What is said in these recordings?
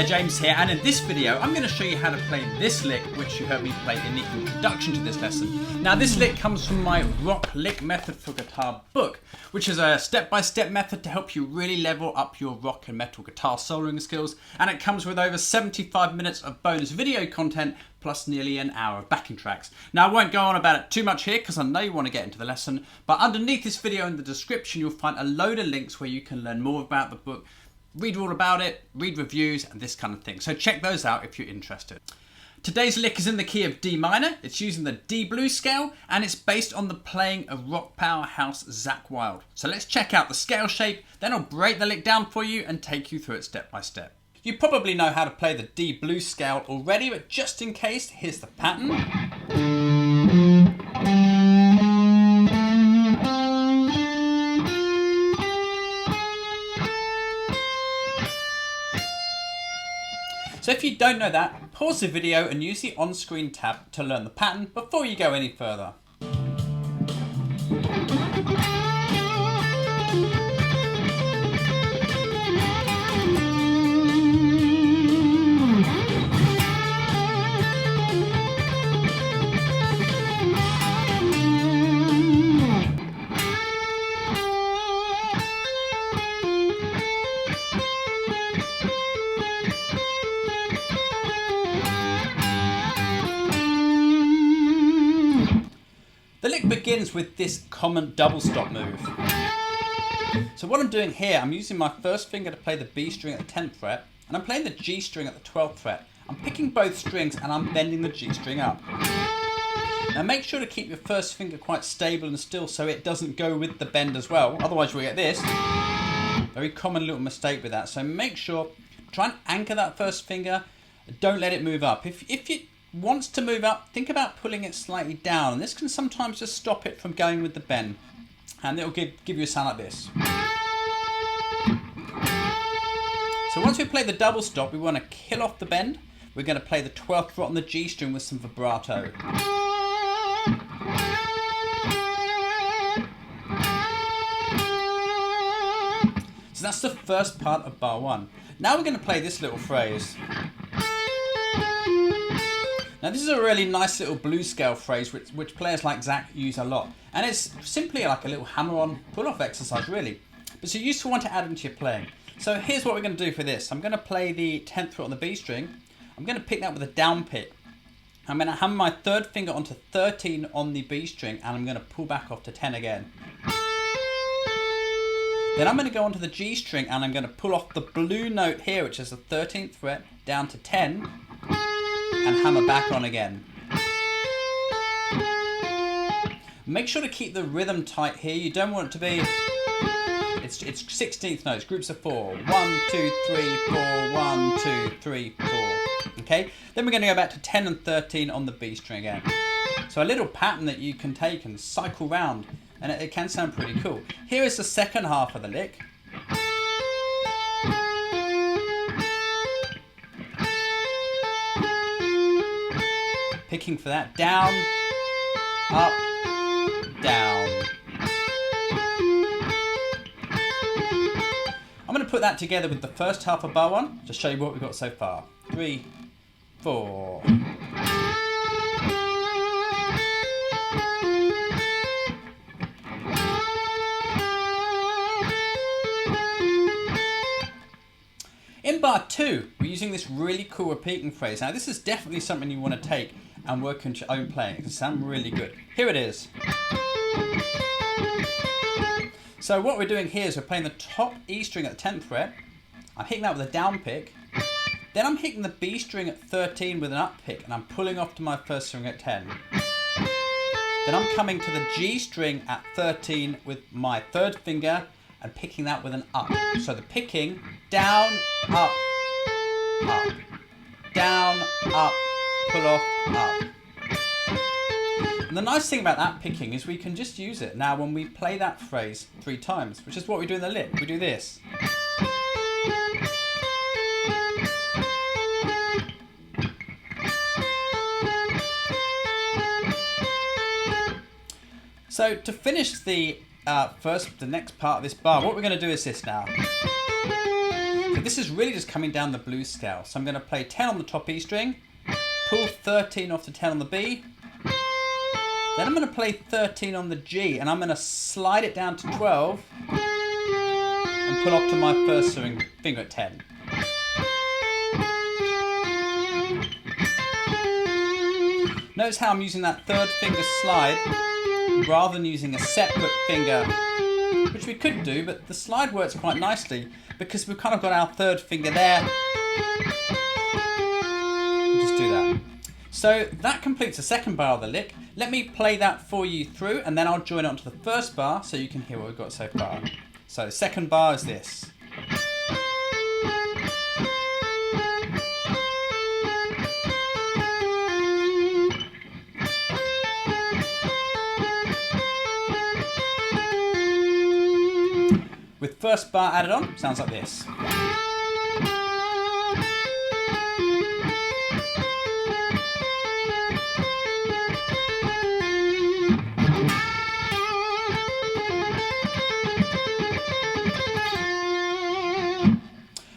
there, James here, and in this video I'm going to show you how to play this lick, which you heard me play in the introduction to this lesson. Now this lick comes from my Rock Lick Method for Guitar book, which is a step-by-step method to help you really level up your rock and metal guitar soloing skills, and it comes with over 75 minutes of bonus video content plus nearly an hour of backing tracks. Now I won't go on about it too much here because I know you want to get into the lesson, but underneath this video in the description you'll find a load of links where you can learn more about the book, read all about it, read reviews and this kind of thing. So check those out if you're interested. Today's lick is in the key of D minor. It's using the D blues scale and it's based on the playing of rock powerhouse Zakk Wylde. So let's check out the scale shape, then I'll break the lick down for you and take you through it step by step. You probably know how to play the D blues scale already, but just in case, here's the pattern. So if you don't know that, pause the video and use the on-screen tab to learn the pattern before you go any further. The lick begins with this common double stop move. So what I'm doing here, I'm using my first finger to play the B string at the 10th fret, and I'm playing the G string at the 12th fret. I'm picking both strings and I'm bending the G string up. Now make sure to keep your first finger quite stable and still so it doesn't go with the bend as well, otherwise you'll get this. Very common little mistake with that, so make sure, try and anchor that first finger, don't let it move up. If it wants to move up, think about pulling it slightly down, and this can sometimes just stop it from going with the bend, and it'll give you a sound like this. So once we play the double stop, we want to kill off the bend. We're going to play the 12th fret on the G string with some vibrato. So that's the first part of bar 1. Now we're going to play this little phrase. Now this is a really nice little blues scale phrase which players like Zakk use a lot. And it's simply like a little hammer-on pull-off exercise really. But it's a useful one to add into your playing. So here's what we're going to do for this. I'm going to play the 10th fret on the B string. I'm going to pick that with a down pick. I'm going to hammer my third finger onto 13 on the B string and I'm going to pull back off to 10 again. Then I'm going to go onto the G string and I'm going to pull off the blue note here, which is the 13th fret, down to 10. And hammer back on again. Make sure to keep the rhythm tight here. You don't want it to be, it's 16th notes, groups of 4. 1, 2, 3, 4, 1, 2, 3, 4. Okay, then we're going to go back to 10 and 13 on the B string again. So a little pattern that you can take and cycle round, and it can sound pretty cool. Here is the second half of the lick. Picking for that, down, up, down. I'm going to put that together with the first half of bar 1 to show you what we've got so far. 3, 4. In bar 2, we're using this really cool repeating phrase. Now this is definitely something you want to take and work on your own playing. It can sound really good. Here it is. So what we're doing here is we're playing the top E string at the 10th fret. I'm hitting that with a down pick. Then I'm hitting the B string at 13 with an up pick and I'm pulling off to my first string at 10. Then I'm coming to the G string at 13 with my third finger and picking that with an up. So the picking, down, up, up, down, up, pull off, up. And the nice thing about that picking is we can just use it now when we play that phrase 3 times, which is what we do in the lick. We do this. So to finish the next part of this bar, what we're going to do is this now. So this is really just coming down the blues scale. So I'm going to play 10 on the top E string, pull 13 off to 10 on the B, then I'm going to play 13 on the G, and I'm going to slide it down to 12 and pull up to my first finger at 10. Notice how I'm using that third finger slide rather than using a separate finger, which we could do, but the slide works quite nicely because we've kind of got our third finger there. Just do that. So that completes the second bar of the lick. Let me play that for you through, and then I'll join it onto the first bar so you can hear what we've got so far. So the second bar is this. With first bar added on, sounds like this.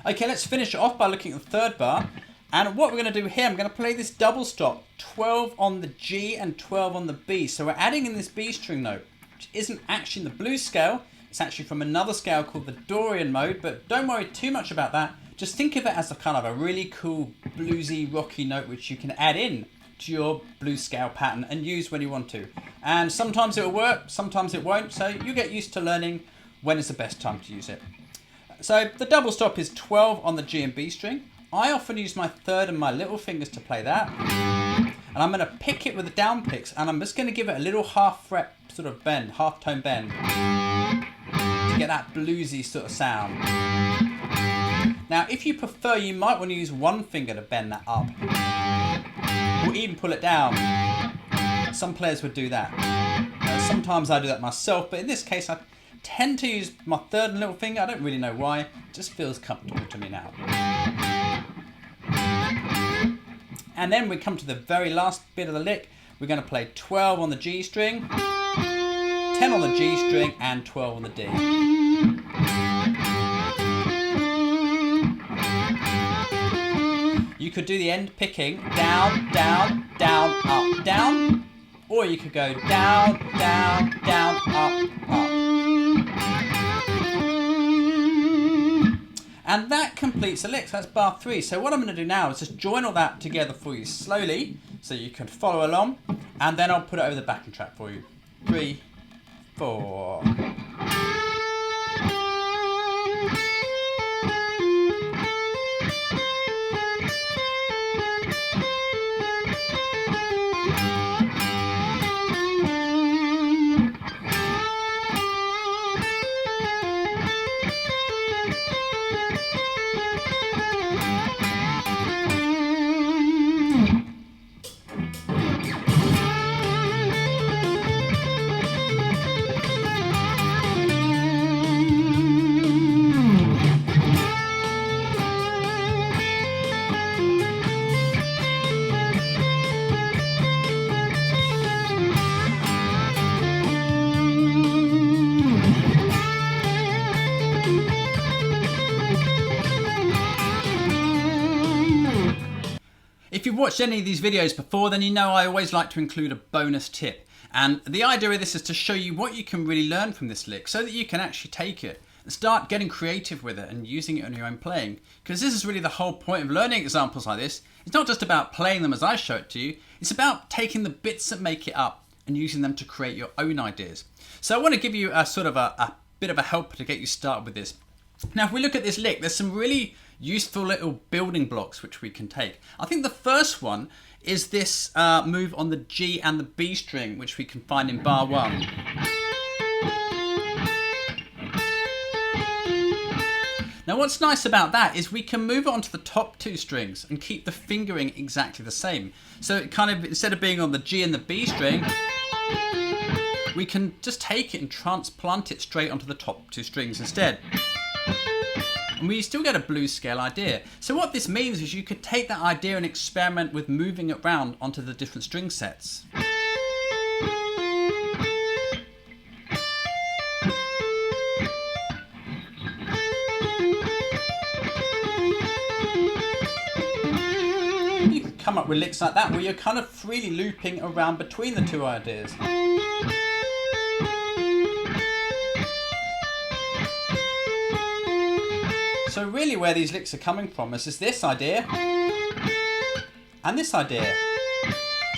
Okay, let's finish it off by looking at the third bar. And what we're going to do here, I'm going to play this double stop, 12 on the G and 12 on the B. So we're adding in this B string note, which isn't actually in the blues scale. It's actually from another scale called the Dorian mode, but don't worry too much about that. Just think of it as a kind of a really cool bluesy rocky note which you can add in to your blues scale pattern and use when you want to. And sometimes it will work, sometimes it won't, so you get used to learning when is the best time to use it. So the double stop is 12 on the G and B string. I often use my third and my little fingers to play that. And I'm going to pick it with the down picks, and I'm just going to give it a little half fret sort of bend, half tone bend, to get that bluesy sort of sound. Now if you prefer, you might want to use one finger to bend that up, or even pull it down. Some players would do that. Sometimes I do that myself, but in this case I tend to use my third and little finger. I don't really know why, it just feels comfortable to me now. And then we come to the very last bit of the lick. We're going to play 12 on the G string, 10 on the G string, and 12 on the D. You could do the end picking down, down, down, up, down, or you could go down, down, down, up, up. And that completes the lick. So that's bar 3. So what I'm going to do now is just join all that together for you slowly so you can follow along, and then I'll put it over the backing track for you. 3, 4. If you've watched any of these videos before, then you know I always like to include a bonus tip. And the idea of this is to show you what you can really learn from this lick so that you can actually take it and start getting creative with it and using it on your own playing. Because this is really the whole point of learning examples like this. It's not just about playing them as I show it to you, it's about taking the bits that make it up and using them to create your own ideas. So I want to give you a sort of a bit of a help to get you started with this. Now if we look at this lick, there's some really useful little building blocks which we can take. I think the first one is this move on the G and the B string, which we can find in bar 1. Now what's nice about that is we can move it onto the top 2 strings and keep the fingering exactly the same. So it kind of, instead of being on the G and the B string, we can just take it and transplant it straight onto the top 2 strings instead. And we still get a blues scale idea. So what this means is you could take that idea and experiment with moving it around onto the different string sets. come up with licks like that where you're kind of freely looping around between the two ideas. So really where these licks are coming from is this idea and this idea.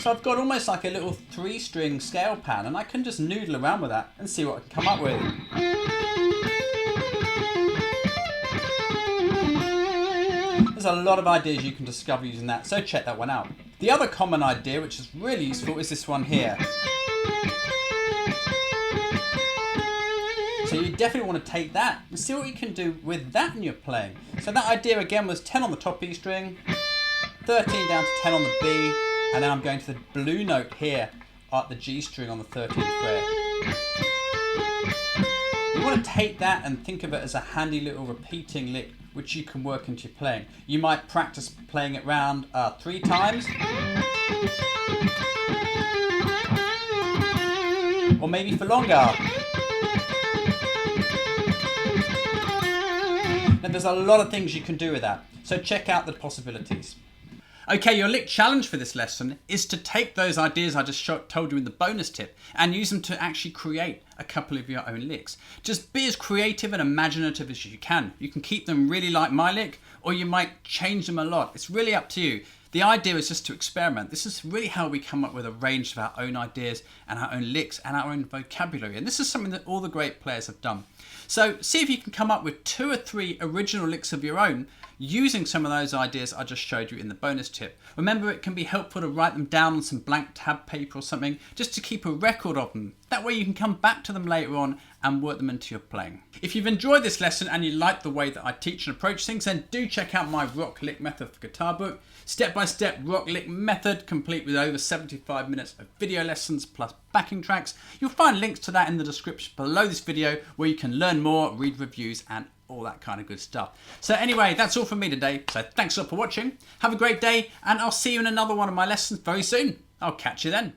So I've got almost like a little 3-string scale pan, and I can just noodle around with that and see what I can come up with. There's a lot of ideas you can discover using that, so check that one out. The other common idea, which is really useful, is this one here. So you definitely want to take that and see what you can do with that in your playing. So that idea again was 10 on the top E string, 13 down to 10 on the B, and then I'm going to the blue note here at the G string on the 13th fret. You want to take that and think of it as a handy little repeating lick which you can work into your playing. You might practice playing it round 3 times, or maybe for longer. Now there's a lot of things you can do with that, so check out the possibilities. Okay, your lick challenge for this lesson is to take those ideas I just told you in the bonus tip and use them to actually create a couple of your own licks. Just be as creative and imaginative as you can. You can keep them really like my lick, or you might change them a lot. It's really up to you. The idea is just to experiment. This is really how we come up with a range of our own ideas and our own licks and our own vocabulary. And this is something that all the great players have done. So see if you can come up with 2 or 3 original licks of your own using some of those ideas I just showed you in the bonus tip. Remember, it can be helpful to write them down on some blank tab paper or something, just to keep a record of them. That way you can come back to them later on and work them into your playing. If you've enjoyed this lesson and you like the way that I teach and approach things, then do check out my rock lick method for guitar book. Step-by-step rock lick method, complete with over 75 minutes of video lessons plus backing tracks. You'll find links to that in the description below this video, where you can learn more, read reviews and all that kind of good stuff. So anyway, that's all from me today. So thanks a lot for watching. Have a great day, and I'll see you in another one of my lessons very soon. I'll catch you then.